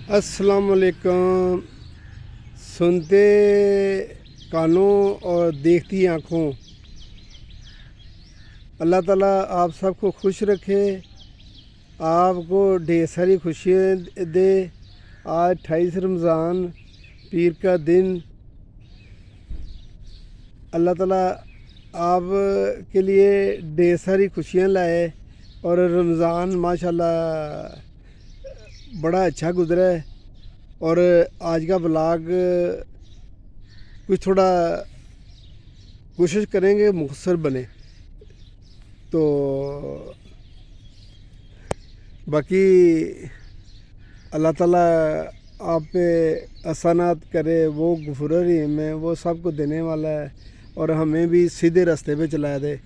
अस्सलाम वालेकुम। सुनते कानों और देखती आँखों, अल्लाह ताला आप सबको खुश रखे, आपको ढेर सारी खुशियाँ दे। आज 28 रमज़ान पीर का दिन, अल्लाह ताला आप के लिए ढेर सारी खुशियाँ लाए और रमज़ान माशाल्लाह बड़ा अच्छा गुज़रा है। और आज का ब्लॉग कुछ थोड़ा कोशिश करेंगे मुख्तसर बने, तो बाकी अल्लाह ताला आप पे एहसानात करे, वो गफूर रहीम है, वो सबको देने वाला है और हमें भी सीधे रास्ते पे चलाया दे।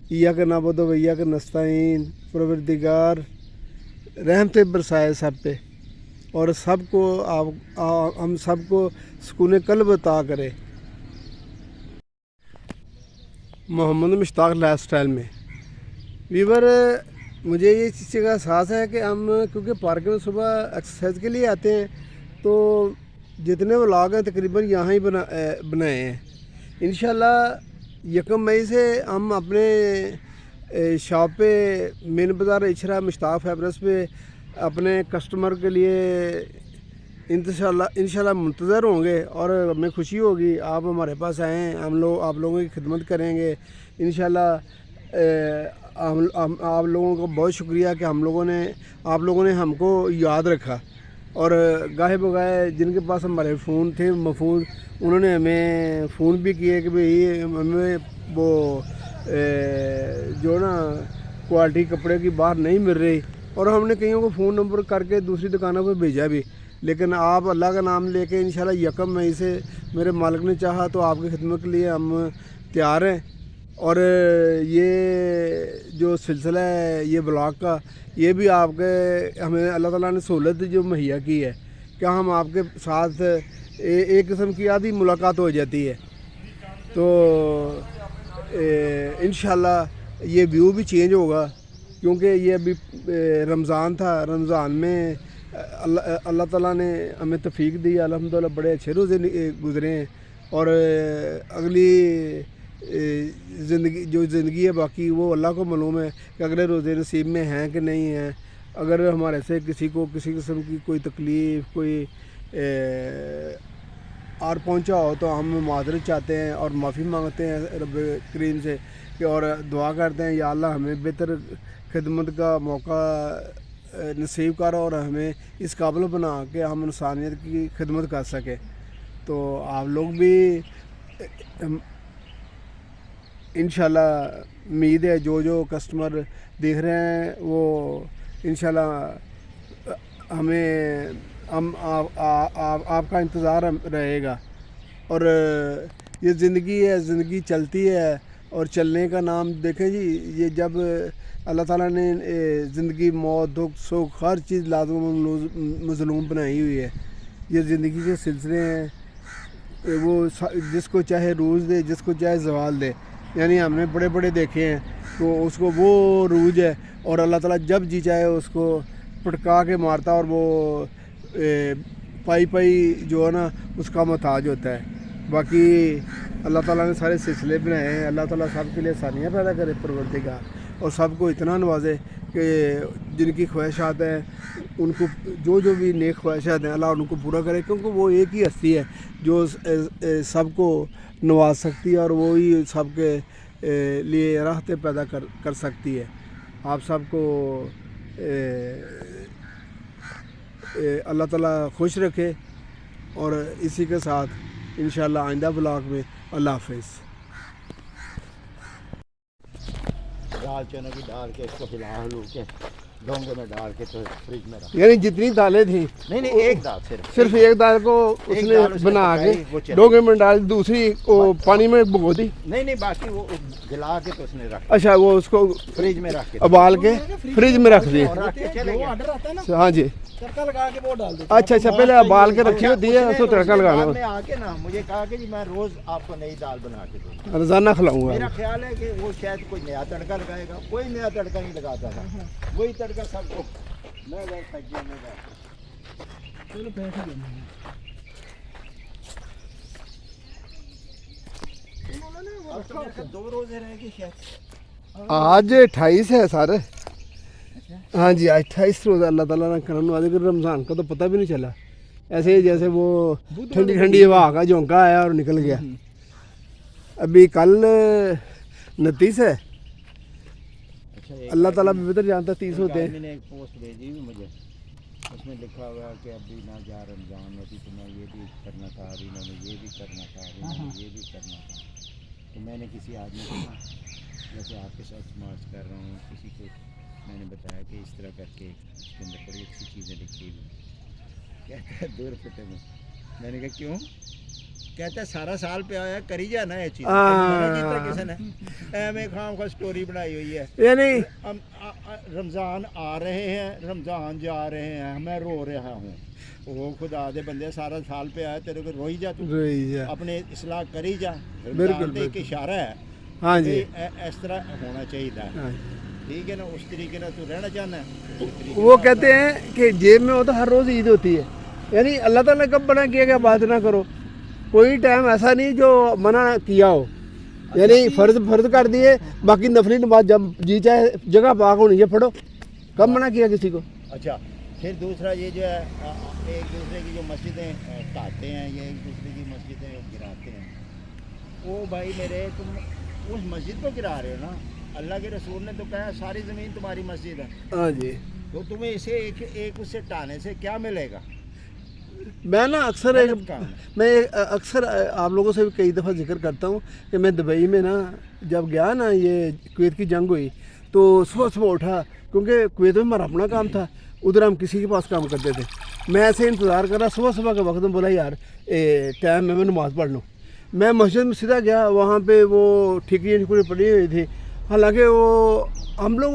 इय्याक नअबुदु व इय्याक नस्तईन। परवरदिगार रहमतें बरसाए सब पे और सबको हम सबको सुकून कल्ब अता करे। मोहम्मद मुश्ताक लाइफ स्टाइल में वीवर, मुझे ये चीज़ का एहसास है कि हम क्योंकि पार्क में सुबह एक्सरसाइज के लिए आते हैं, तो जितने व्लॉग हैं तकरीबन यहाँ ही बनाए हैं। इंशाल्लाह 1 मई से हम अपने शॉप पे मेन बाज़ार इशरा मुश्ताक फैब्रिक्स पे अपने कस्टमर के लिए इंशाल्लाह मुंतज़र होंगे और हमें खुशी होगी आप हमारे पास आएँ, आप लोगों की खिदमत करेंगे इंशाल्लाह। आप लोगों को बहुत शुक्रिया कि आप लोगों ने हमको याद रखा और गाहे बगाहे जिनके पास हमारे फ़ोन थे महफूज, उन्होंने हमें फ़ोन भी किए कि भाई हमें वो जो ना क्वालिटी कपड़े की बाहर नहीं मिल रही, और हमने कईयों को फ़ोन नंबर करके दूसरी दुकानों पर भेजा भी। लेकिन आप अल्लाह का नाम लेके इंशाल्लाह 1 मई से मेरे मालिक ने चाहा तो आपकी खिदमत के लिए हम तैयार हैं। और ये जो सिलसिला है ये ब्लॉग का, ये भी आपके हमें अल्लाह ताला ने सहूलत जो मुहैया की है कि हम आपके साथ एक किस्म की आधी मुलाकात हो जाती है। तो इंशाल्लाह ये व्यू भी चेंज होगा क्योंकि ये अभी रमज़ान था। रमज़ान में अल्लाह ताला ने हमें तौफीक दी, अल्हम्दुलिल्लाह बड़े अच्छे रोज़े गुज़रे हैं। और अगली ज़िंदगी है बाकी वो अल्लाह को मालूम है कि अगले रोज़े नसीब में हैं कि नहीं हैं। अगर हमारे से किसी को किसी किस्म की कोई तकलीफ़ कोई और पहुंचा हो तो हम माजरत चाहते हैं और माफ़ी मांगते हैं रब करीम से कि और दुआ करते हैं या अल्लाह हमें बेहतर खिदमत का मौका नसीब कर और हमें इस काबिल बना के हम इंसानियत की खिदमत कर सकें। तो आप लोग भी इंशाल्लाह उम्मीद है जो कस्टमर देख रहे हैं वो इंशाल्लाह हमें आपका इंतज़ार रहेगा। और ये ज़िंदगी है, ज़िंदगी चलती है और चलने का नाम देखें जी, ये जब अल्लाह ताला ने ज़िंदगी मौत दुख सुख हर चीज़ लाज़िम मज़लूम बनाई हुई है। ये ज़िंदगी के सिलसिले हैं, वो जिसको चाहे रूज़ दे जिसको चाहे ज़वाल दे, यानी हमने बड़े बड़े देखे हैं तो उसको वो रूज है और अल्लाह ताला जब जी चाहे उसको पटका के मारता और वो पाई जो है ना उसका मोहताज होता है। बाकी अल्लाह ताला ने सारे सिलसिले बनाए हैं। अल्लाह ताला सब के लिए आसानियाँ पैदा करे परवरदिगार, और सबको इतना नवाजे कि जिनकी ख्वाहिशात हैं उनको जो भी नेक ख्वाहिशात हैं अल्लाह उनको पूरा करे, क्योंकि वो एक ही हस्ती है जो सबको नवाज सकती है और वो ही सबके लिए राहतें पैदा कर सकती है। आप सबको अल्लाह ताला खुश रखे और इसी के साथ इंशाल्लाह आइंदा ब्लॉग में अल्लाह हाफिज़। दाल चने की डाल के इसको हिला हलू के डोंगे में डाल के तो फ्रिज में रख, यानी जितनी दालें थी नहीं एक दाल सिर्फ एक दाल को उसने बना के डोंगे में डाल, दूसरी को पानी में भिगो दी। नहीं बाकी वो गिला के तो उसने रख, अच्छा वो उसको फ्रिज में रख के उबाल के फ्रिज में रख दिए। हाँ जी, तड़का लगा के वो डाल देते। अच्छा पहले उबाल के रखी होती है, उसको तड़का लगाना। मैं आके ना मुझे कहा कि जी मैं रोज आपको नई दाल बना के दूंगा, रोजाना खिलाऊंगा। मेरा ख्याल है कि वो शायद कोई नया तड़का लगाएगा, कोई नया तड़का नहीं लगाता था, वही तड़का सबको मैं चलो पैसे देना अब तो मेरे ख्याल 2 रोजे रहेगी शायद। आज 28 है सर। हाँ जी आज 28 रोज़ा अल्लाह ताला ने करम नवाज़े कि रमज़ान का तो पता भी नहीं चला, ऐसे ही जैसे वो ठंडी ठंडी हवा का झोंका आया और निकल गया। अभी कल 29 है, अच्छा अल्लाह ताला भी बेहतर जानता 30 होते हैं। मैंने एक पोस्ट भेजी हुई मुझे, उसमें लिखा हुआ है कि अभी ना जा रमज़ान में भी, तो मैं ये भी करना था, अभी मैंने ये भी करना था, अभी मैंने ये भी करना था। तो मैंने किसी आदमी को ना, जैसे आपके साथ स्मार्ट कर रहा हूँ, किसी को मैंने बताया कि इस तरह करके इसके अंदर बड़ी अच्छी चीज़ें लिखी हुई। कहता है 2 रुपये में। मैंने कहा क्यों? कहता है सारा साल पे आया करी जाना है चीज़ किसी ने एवं खाम खा स्टोरी बनाई हुई है। यानी हम रमज़ान आ रहे हैं, रमज़ान जा रहे हैं, मैं रो रहा हूँ। वो खुदा दे बंदे सारा साल पे आया, तेरे को रोई जा, तू अपने इसलाह करी जा। बिल्कुल एक इशारा है। हाँ जी इस तरह होना चाहिए, ठीक है ना? उस तरीके ना तू रहना चाहना है। वो कहते हैं कि जेब में हो तो हर रोज़ ईद होती है, यानी अल्लाह ताला ने कब मना किया कि बात ना करो, कोई टाइम ऐसा नहीं जो मना किया हो, यानी फर्ज कर दिए, बाकी नफली नमाज जब जी चाहे जगह पाक होनी है पढ़ो, कब मना किया किसी को। अच्छा फिर दूसरा ये जो है एक दूसरे की जो मस्जिदें काटते हैं, ये एक दूसरे की मस्जिदें गिराते हैं, वो भाई मेरे तुम उस मस्जिद को गिरा रहे हो ना। अल्लाह के रसूल ने तो कहा सारी ज़मीन तुम्हारी मस्जिद है। हाँ जी तो तुम्हें इसे एक उससे टाने से क्या मिलेगा? मैं ना अक्सर अक्सर आप लोगों से भी कई दफ़ा जिक्र करता हूँ कि मैं दुबई में ना जब गया ना, ये कुवैत की जंग हुई तो सुबह सुबह उठा, क्योंकि कुवैत में हमारा अपना काम था, उधर हम किसी के पास काम करते थे। मैं ऐसे इंतज़ार कर रहा, सुबह सुबह के वक्त में बोला यार टाइम में मैं नमाज़ पढ़ लूँ। मैं मस्जिद में सीधा गया, वहाँ पे वो ठिकियाँ पड़ी हुई थी, हालांकि वो हम लोग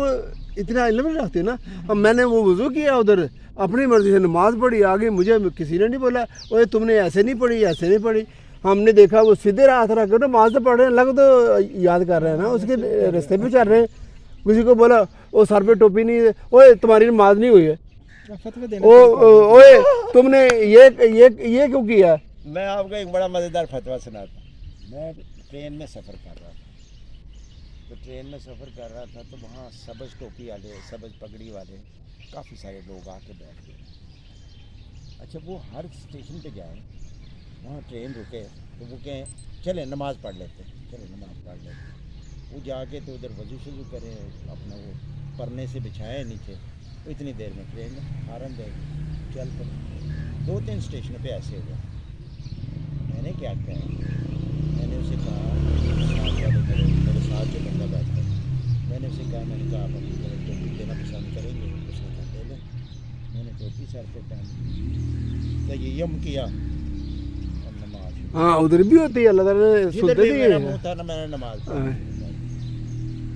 इतना इल्म नहीं रखते ना। अब मैंने वो वज़ू किया, उधर अपनी मर्ज़ी से नमाज़ पढ़ी, आगे मुझे किसी ने नहीं बोला ओए तुमने ऐसे नहीं पढ़ी, ऐसे नहीं पढ़ी। हमने देखा वो सीधे रात रख कर नमाज़ तो पढ़ रहे हैं, लग तो याद कर रहे हैं ना, उसके रास्ते पे चल रहे हैं। किसी को बोला वो सर पे टोपी नहीं है, ओए तुम्हारी नमाज नहीं हुई है, ओए तुमने ये क्यों किया। मैं आपको एक बड़ा मज़ेदार फतवा सुनाता। मैं ट्रेन में सफ़र कर रहा था, तो ट्रेन में सफ़र कर रहा था तो वहाँ सब्ज़ टोपी वाले, सब्ज़ पगड़ी वाले काफ़ी सारे लोग आके बैठ गए। अच्छा वो हर स्टेशन पे जाए, वहाँ ट्रेन रुके तो वो कहें चले नमाज़ पढ़ लेते, चले नमाज़ पढ़ लेते। वो जाके तो उधर वज़ू शुरू करें, अपना वो परने से बिछाए नीचे, तो इतनी देर में ट्रेन हारन दे चल पड़े। 2-3 स्टेशनों पे ऐसे हुआ। मैंने क्या किया, मैंने उसे कहा मेरे साथ जो बंदा बैठा, मैंने उसे कहा, मैंने कहा आप अपनी तरफ टोपी देना पसंद करेंगे? उसने कहा दे दें। मैंने टोपी सर पे पहनी, तो ये यम किया और नमाज। हाँ उधर भी होती है, अल्लाह ताला ने सुनते भी मेरा मुँह था ना, मैंने नमाज पढ़ी।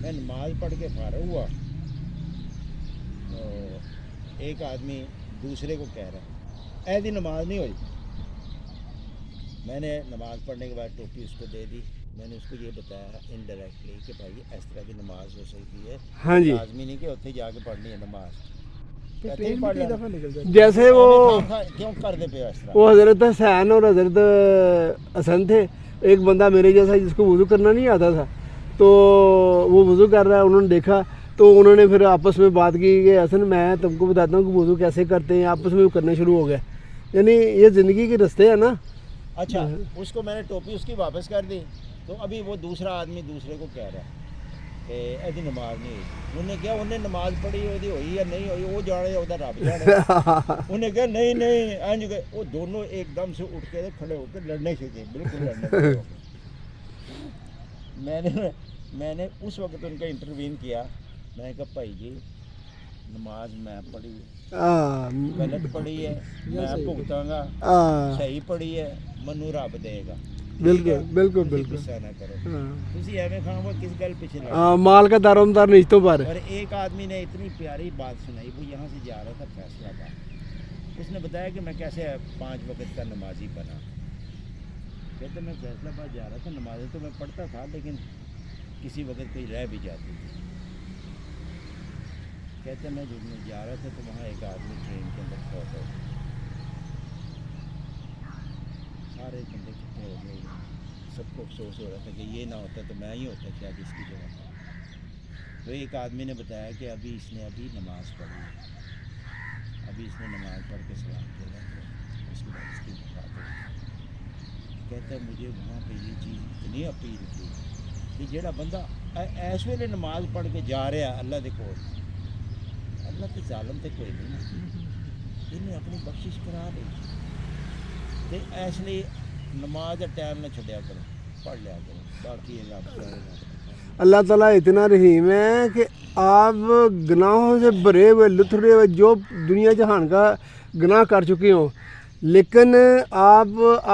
मैं नमाज पढ़ के फारग हुआ तो एक आदमी दूसरे को कह रहा है ऐसी नमाज नहीं हुई। मैंने नमाज़ पढ़ने के बाद टोपी उसको दे दी। मैंने उसको ये बताया इनडायरेक्टली कि भाई इस तरह की नमाज हो सकती है, हाँ जी लाजमी नहीं कि उत्थे जाके पढ़नी है नमाज। जैसे वो क्यों कर दे पे इस तरह? वो हज़रत हुसैन और हज़रत हसन थे, एक बंदा मेरे जैसा जिसको वज़ू करना नहीं आता था, तो वो वज़ू कर रहा है, उन्होंने देखा तो उन्होंने फिर आपस में बात की कि हसन मैं तुमको बताता हूँ कि वज़ू कैसे करते हैं, आपस में करने शुरू हो गए। यानी ये ज़िंदगी के रास्ते है ना। अच्छा उसको मैंने टोपी उसकी वापस कर दी, तो अभी वो दूसरा आदमी दूसरे को कह रहा है कि ऐसी नमाज नहीं हुई। उन्हें क्या, उन्हें नमाज पढ़ी हुई या नहीं हुई वो जाने, उधर रब जाने। उन्हें क्या नहीं इंज गए, वो दोनों एकदम से उठ के खड़े होकर लड़ने से गए, बिल्कुल लड़ने। मैंने उस वक्त उनका इंटरवीन किया। मैंने कहा भाई जी नमाज मैं पढ़ी गलत पढ़ी है, मैं भुगतांगा, सही पढ़ी है मनु रब देगा। बिल्कुल बिल्कुल बिल्कुल गुस्सा ना करो। तुसी एवें खाओ किस गल पीछे माल का दारोमदार रिश्तों पर। और एक आदमी ने इतनी प्यारी बात सुनाई, वो यहाँ से जा रहा था फैसलाबाद। उसने बताया कि मैं कैसे 5 वक्त का नमाजी बना। कहते मैं फैसलाबाद जा रहा था, नमाज़ें तो मैं पढ़ता था लेकिन किसी वक्त कोई रह भी जाती थी। कहते मैं जब मैं जा रहा था तो वहाँ एक आदमी ट्रेन के अंदर फौत हो गया। ہو گئے. سب کو افسوس ہو رہا تھا کہ یہ نہ ہوتا تو میں ہی ہوتا شاید اس کی جگہ. تو ایک آدمی نے بتایا کہ ابھی اس نے نماز پڑھی ہے, ابھی اس نے نماز پڑھ کے سلام کیا تو اس کے بعد اس کی وفات ہوئی. کہتا ہے مجھے وہاں پہ یہ چیز اتنی اپیل کی کہ جڑا بندہ اس ویلے نماز پڑھ کے جا رہا اللہ دے کول, اللہ تے ظالم تے کوئی نہیں نا, انہیں اپنی بخشش کرا لی. تے اس لیے نماز کا ٹائم نہ چھڈیا کرو, پڑھ لیا کرو. باقی اللہ تعالیٰ اتنا رحیم ہے کہ آپ گناہوں سے بھرے ہوئے لتھڑے ہوئے جو دنیا جہان کا گناہ کر چکے ہوں, لیکن آپ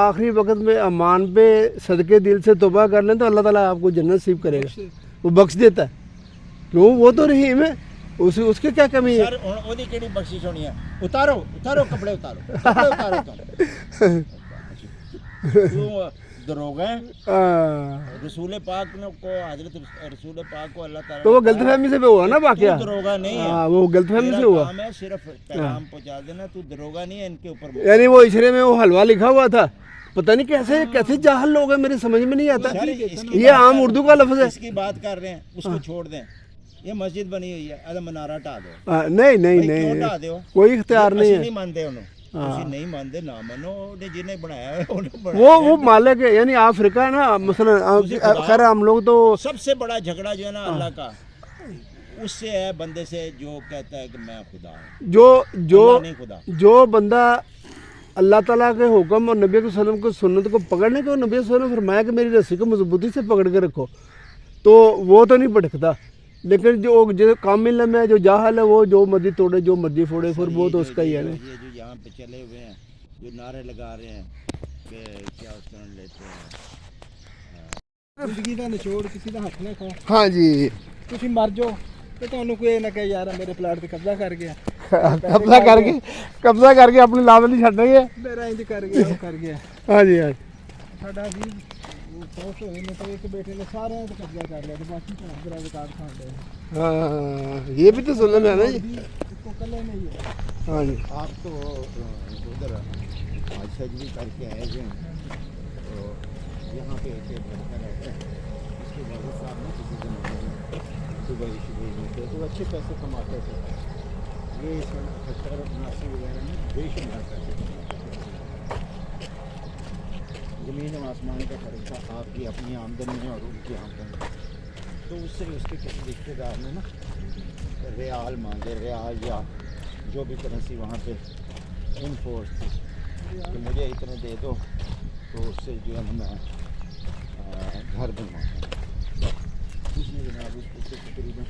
آخری وقت میں امان پہ صدقے دل سے توبہ کر لیں تو اللہ تعالیٰ آپ کو جنت نصیب کرے گا, وہ بخش دیتا ہے. کیوں, وہ تو رحیم ہے, اس کی کیا کمی ہے. سر وہ کہڑی بخشش ہونی ہے, اتارو کپڑے اتارو. کیوں دروغ ہیں رسول پاک کو, حضرت رسول پاک کو اللہ تعالیٰ تو وہ غلط فہمی سے ہوا نا واقعہ, دروغہ نہیں ہے, وہ غلط فہمی سے ہوا. کام ہے صرف پیغام پہنچا دینا, تو دروغہ نہیں ہے ان کے اوپر. یعنی وہ اشرے میں وہ حلوہ لکھا ہوا تھا, پتہ نہیں کیسے جاہل لوگ ہیں, میرے سمجھ میں نہیں آتا. یہ عام اردو کا لفظ ہے. اس کی بات کر رہے ہیں, اس کو چھوڑ دیں. یہ مسجد بنی ہوئی ہے, ادھر منارہ ٹا دو. نہیں, کوئی اختیار نہیں ہے. نہیں مانتے انہوں, نہیں مانتے نہ منو, جنہیں بنایا وہ مالک ہے. یعنی افریقہ ہے نا مثلا, خیر ہم لوگ تو سب سے بڑا جھگڑا جو ہے نا اللہ کا اس سے ہے بندے سے جو کہتا ہے کہ میں خدا ہوں. جو بندہ اللہ تعالیٰ کے حکم اور نبی صلی اللہ علیہ وسلم کو سنت کو پکڑنے کے, نبی صلی اللہ علیہ وسلم نے فرمایا کہ میری رسی کو مضبوطی سے پکڑ کے رکھو, تو وہ تو نہیں بھٹکتا. لیکن جو کامل ہے, جو جاہل ہے, وہ جو مرضی توڑے جو مرضی پھوڑے, پھر وہ تو اس کا ہی ہے نا. یہ جو یہاں پہ چلے ہوئے ہیں, جو نعرے لگا رہے ہیں کہ کیا اس طرح لیتے ہیں زندگی دا نچوڑ کسی دا ہاتھ نہ کھاؤ. ہاں جی, تسی مر جاؤ تے تانوں کوئی نہ کہے یار میرے پلاٹ تے قبضہ کر گیا, قبضہ کر کے اپنی لاد نہیں چھڈ گے, میرا انج کر گیا وہ کر گیا. ہاں جی, ہاں ساڈا بھی سوچ ہوئی نے تو ایک بیٹے نے سارے تے قبضہ کر لیا تے باقی بڑا ریکارڈ کھا لے. ہاں, یہ بھی تو سننے میں ہے نا جی. اس کو کلے نہیں ہے. ہاں جی, آپ تو ادھر حج بھی کر کے آئے ہوئے ہیں, تو یہاں پہ ایک لڑکا رہتا ہے, اس کے والد صاحب نے کسی زمانے میں صبح میں تھے تو اچھے پیسے کماتے تھے. یہ 78-79 وغیرہ میں بے شمار پیسے کماتے تھے. زمین و آسمان کا فرق تھا آپ کی اپنی آمدنی میں اور ان کی آمدنی. تو اس سے اس کے کسی رشتے دار نے نا ریال مانگے, ریال یا جو بھی کرنسی وہاں پہ انفورس تھی کہ مجھے اتنے دے دو تو اس سے جو ہے نا میں گھر بنواتا ہوں. اس نے جناب اس کو تقریباً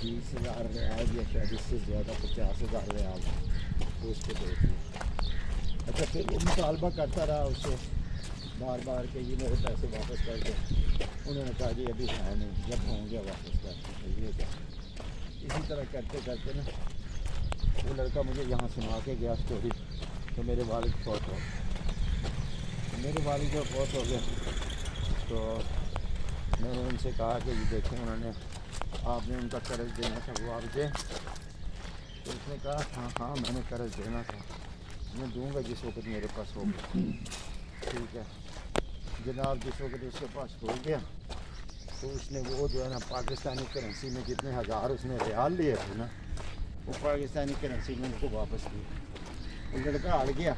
20,000 ریال یا شاید اس سے زیادہ 50,000 ریال تو اس کو دے دیا. اچھا, پھر وہ مطالبہ کرتا رہا اس سے بار بار کہ یہ میرے پیسے واپس کر دیں. انہوں نے کہا جی ابھی ہے نہیں, جب ہوں گے واپس کر دیں. یہ کیا اسی طرح کرتے کرتے نا وہ لڑکا مجھے یہاں سنا کے گیا اسٹوری, تو میرے والد فوت ہو گئے. میرے والد جب فوت ہو گئے تو میں نے ان سے کہا کہ یہ دیکھیں انہوں نے آپ نے ان کا قرض دینا تھا وہ آپ دیں. تو اس نے کہا ہاں میں نے قرض دینا تھا, میں دوں گا جس وقت میرے پاس ہوگا. ٹھیک ہے جناب, جس وقت اس کے پاس ہو گیا تو اس نے وہ جو ہے نا پاکستانی کرنسی میں جتنے ہزار اس نے ریال لیے تھے نا وہ پاکستانی کرنسی میں ان کو واپس دیے. وہ لڑکا اڑ گیا,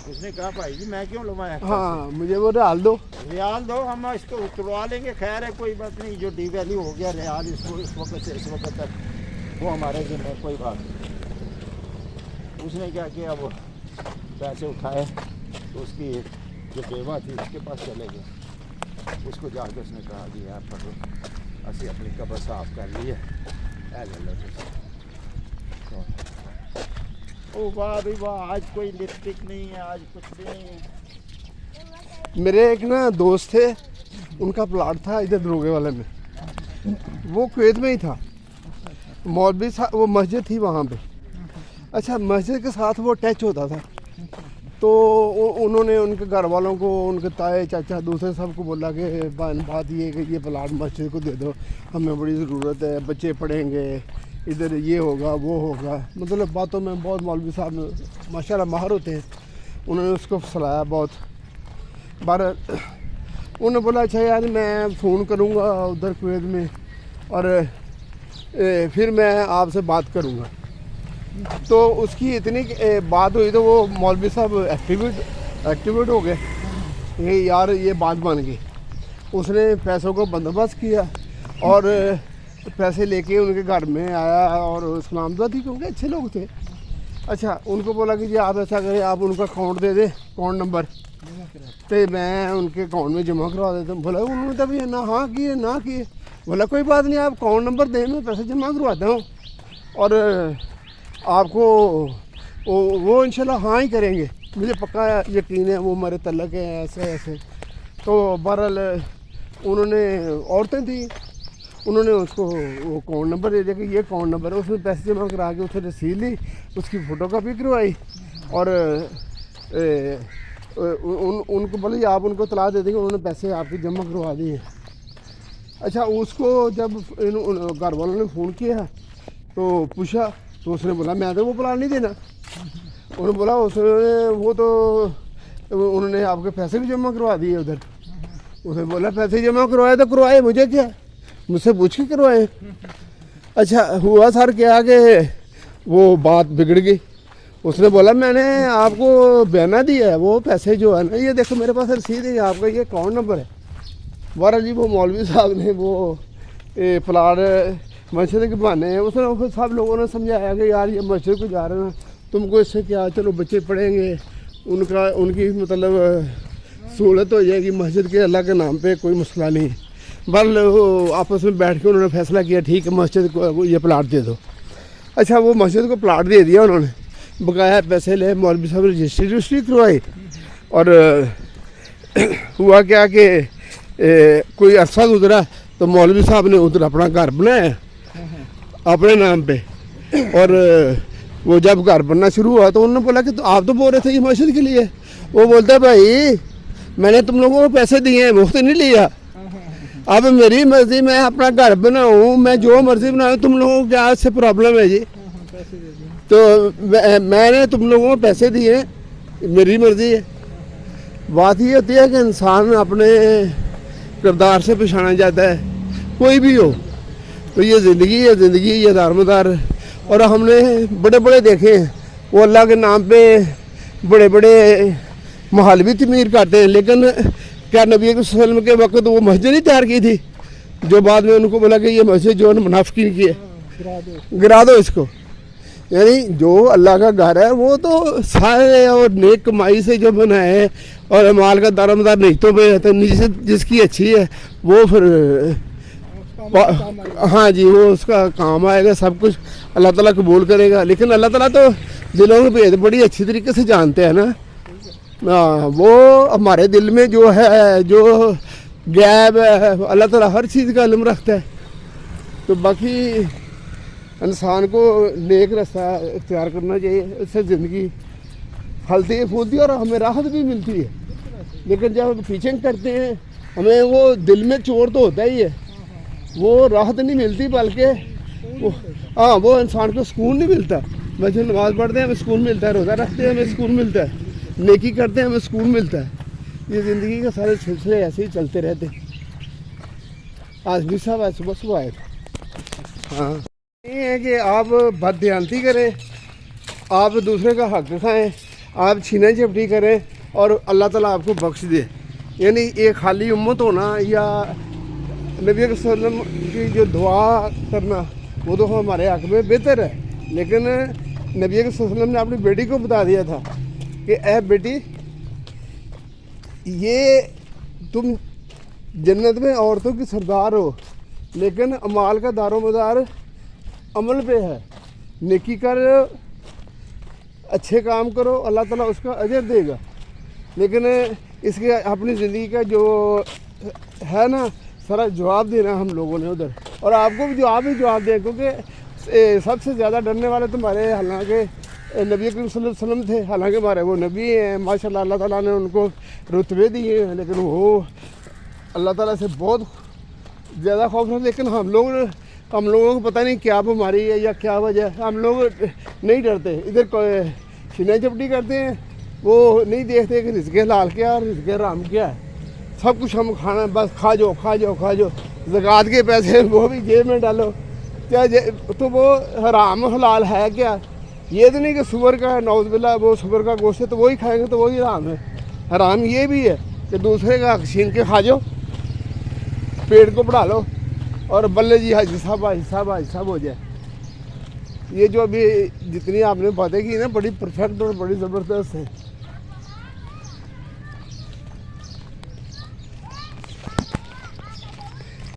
اس نے کہا بھائی جی میں کیوں لوایا, ہاں مجھے وہ ریال دو, ریال دو, ہم اس کو اتروا لیں گے. خیر ہے کوئی بات نہیں, جو ڈی ویلیو ہو گیا ریال اس کو اس وقت سے اس وقت تک وہ ہمارے ذمہ, کوئی بات نہیں. اس نے کیا کیا, وہ پیسے اٹھائے تو اس کی جو بیوہ تھی اس کے پاس چلے گئے. اس کو جا کے اس نے کہا کہ یار پڑھو اسی اپنی قبر صاف کر لی ہے, او واہ بھائی واہ, آج کوئی لپسٹک نہیں ہے, آج کچھ بھی نہیں ہے. میرے ایک نا دوست تھے, ان کا پلاٹ تھا ادھر دروگے والے میں, وہ کویت میں ہی تھا. مولوی صاحب, وہ مسجد تھی وہاں پہ. اچھا, مسجد کے ساتھ وہ اٹیچ ہوتا تھا, تو انہوں نے ان کے گھر والوں کو, ان کے تائے چاچا دوسرے سب کو بولا کہ بات یہ کہ یہ پلاٹ مسجد کو دے دو, ہمیں بڑی ضرورت ہے, بچے پڑھیں گے, ادھر یہ ہوگا وہ ہوگا. مطلب باتوں میں بہت مولوی صاحب ماشاء اللہ ماہر ہوتے ہیں, انہوں نے اس کو پھسلایا بہت. بہرحال انہوں نے بولا اچھا یار میں فون کروں گا ادھر کویت میں اور پھر میں آپ سے بات کروں گا. تو اس کی اتنی بات ہوئی تو وہ مولوی صاحب ایکٹیویٹ ہو گئے کہ یار یہ بات بن گئی. اس نے پیسوں کو بندوبست کیا اور پیسے لے کے ان کے گھر میں آیا اور سلام دعا تھی کیونکہ اچھے لوگ تھے. اچھا ان کو بولا کہ جی آپ ایسا کریں آپ ان کا اکاؤنٹ دے دیں اکاؤنٹ نمبر تو میں ان کے اکاؤنٹ میں جمع کروا دیتا ہوں. بولا انہوں نے تبھی نہ ہاں کیے نہ کیے. بولا کوئی بات نہیں آپ اکاؤنٹ نمبر دیں میں پیسے جمع کرواتا ہوں اور آپ کو وہ انشاءاللہ ہاں ہی کریں گے. مجھے پکا یقین ہے وہ ہمارے تعلق ہیں ایسے ایسے. تو بہرحال انہوں نے عورتیں تھیں انہوں نے اس کو وہ اکاؤنٹ نمبر دے دیا کہ یہ اکاؤنٹ نمبر ہے. اس میں پیسے جمع کرا کے اسے رسید لی اس کی فوٹو کاپی کروائی اور ان کو بولے آپ ان کو اطلاع دے دیں کہ انہوں نے پیسے آپ کے جمع کروا دیے. اچھا اس کو جب گھر والوں نے فون کیا تو پوچھا تو اس نے بولا میں تو وہ پلان نہیں دینا. انہوں نے بولا اس نے وہ تو انہوں نے آپ کے پیسے بھی جمع کروا دیے ادھر. اس نے بولا پیسے جمع کروائے تو کروائے مجھے کیا مجھ سے پوچھ کے کروائے. اچھا ہوا سر کیا کہ وہ بات بگڑ گئی. اس نے بولا میں نے آپ کو بیانہ دیا ہے وہ پیسے جو ہے نا یہ دیکھو میرے پاس رسید ہے آپ کا یہ اکاؤنٹ نمبر ہے. بہرحال جی وہ مولوی صاحب نے وہ پلاٹ مسجد کے بہانے ہیں اس نے سب لوگوں نے سمجھایا کہ یار یہ مسجد کو جا رہے ہیں تم کو اس سے کیا چلو بچے پڑھیں گے ان کی مطلب سہولت ہو جائے گی مسجد کے اللہ کے نام پہ کوئی مسئلہ نہیں. بہرحال وہ آپس میں بیٹھ کے انہوں نے فیصلہ کیا ٹھیک ہے مسجد کو یہ پلاٹ دے دو. اچھا وہ مسجد کو پلاٹ دے دیا انہوں نے بقایا پیسے لے مولوی صاحب رجسٹری کروائی اور ہوا کیا کہ کوئی عرصہ گزرا تو مولوی صاحب نے ادھر اپنا گھر بنایا اپنے نام پہ. اور وہ جب گھر بننا شروع ہوا تو انہوں نے بولا کہ تو آپ تو بول رہے تھے یہ مسجد کے لیے. وہ بولتا ہے بھائی میں نے تم لوگوں کو پیسے دیے ہیں مفت نہیں لیا. اب میری مرضی میں اپنا گھر بناؤں میں جو مرضی بناؤں تم لوگوں کو کیا اس سے پرابلم ہے جی. تو میں نے تم لوگوں کو پیسے دیے میری مرضی ہے. بات یہ ہوتی ہے کہ انسان اپنے کردار سے پچھانا جاتا ہے کوئی بھی ہو. تو یہ زندگی ہے زندگی یہ دارمدار. اور ہم نے بڑے بڑے دیکھے ہیں وہ اللہ کے نام پہ بڑے بڑے محل بھی تعمیر کرتے ہیں لیکن کیا نبی صلی اللہ علیہ وسلم کے وقت وہ مسجد نہیں تیار کی تھی جو بعد میں ان کو بولا کہ یہ مسجد جو منافقین کی ہے گرا دو اس کو. یعنی جو اللہ کا گھر ہے وہ تو سارے اور نیک کمائی سے جو بنا ہے اور مال کا دارمدار نیتوں پہ ہے تو جس کی اچھی ہے وہ پھر ہاں جی وہ اس کا کام آئے گا سب کچھ اللہ تعالیٰ قبول کرے گا. لیکن اللہ تعالیٰ تو دلوں کے بھید بڑی اچھی طریقے سے جانتے ہیں نا وہ ہمارے دل میں جو ہے جو غیب ہے اللہ تعالیٰ ہر چیز کا علم رکھتا ہے. تو باقی انسان کو نیک راستہ اختیار کرنا چاہیے اس سے زندگی پھلتی پھولتی اور ہمیں راحت بھی ملتی ہے. لیکن جب ہم ٹیچنگ کرتے ہیں ہمیں وہ دل میں چور تو ہوتا ہی ہے وہ راحت نہیں ملتی بلکہ وہ انسان کو سکون نہیں ملتا. ویسے نماز پڑھتے ہیں ہمیں سکون ملتا ہے روزہ رکھتے ہیں ہمیں سکون ملتا ہے نیکی کرتے ہیں ہمیں سکون ملتا ہے. یہ زندگی کے سارے سلسلے ایسے ہی چلتے رہتے. آج بھی صاحب آج صبح آئے تھے. ہاں یہ ہے کہ آپ بد دیانتی کریں آپ دوسرے کا حق کھائیں آپ چھینا جھپٹی کریں اور اللہ تعالیٰ آپ کو بخش دے. یعنی ایک خالی امت ہونا یا نبی صلی اللہ علیہ وسلم کی جو دعا کرنا وہ تو ہمارے حق میں بہتر ہے. لیکن نبی صلی اللہ علیہ وسلم نے اپنی بیٹی کو بتا دیا تھا کہ اے بیٹی یہ تم جنت میں عورتوں کی سردار ہو لیکن اعمال کا دار و مدار عمل پہ ہے. نیکی کر اچھے کام کرو اللہ تعالیٰ اس کا اجر دے گا. لیکن اس کے اپنی زندگی کا جو ہے نا سارا جواب دینا ہم لوگوں نے ادھر اور آپ کو بھی جواب دیں کیونکہ سب سے زیادہ ڈرنے والے تمہارے حالانکہ نبی کریم صلی اللہ علیہ وسلم تھے. حالانکہ ہمارے وہ نبی ہیں ماشاء اللہ اللہ تعالیٰ نے ان کو رتبے دیے ہیں لیکن وہ اللہ تعالیٰ سے بہت زیادہ خوف ہے. لیکن ہم لوگوں کو پتہ نہیں کیا بیماری ہے یا کیا وجہ ہے ہم لوگ نہیں ڈرتے. ادھر چھینا جھپٹی کرتے ہیں वो नहीं देखते कि रिज़्क़ हलाल क्या है और रिज़्क़ हराम क्या है। सब कुछ हम खाना बस खा जाओ खा जाओ खा जाओ, ज़कात के पैसे वो भी जेब में डालो, तो वो हराम हलाल है क्या? ये तो नहीं कि सुअर का है नौज़ बिल्ला, वो सुअर का गोश्त है तो वही खाएंगे तो वही हराम है। हराम ये भी है कि दूसरे का छीन के खा जाओ, पेट को बढ़ा लो और बल्ले जी हाजी साहब हो जाए। ये जो अभी जितनी आपने बातें की ना बड़ी परफेक्ट और बड़ी ज़बरदस्त है।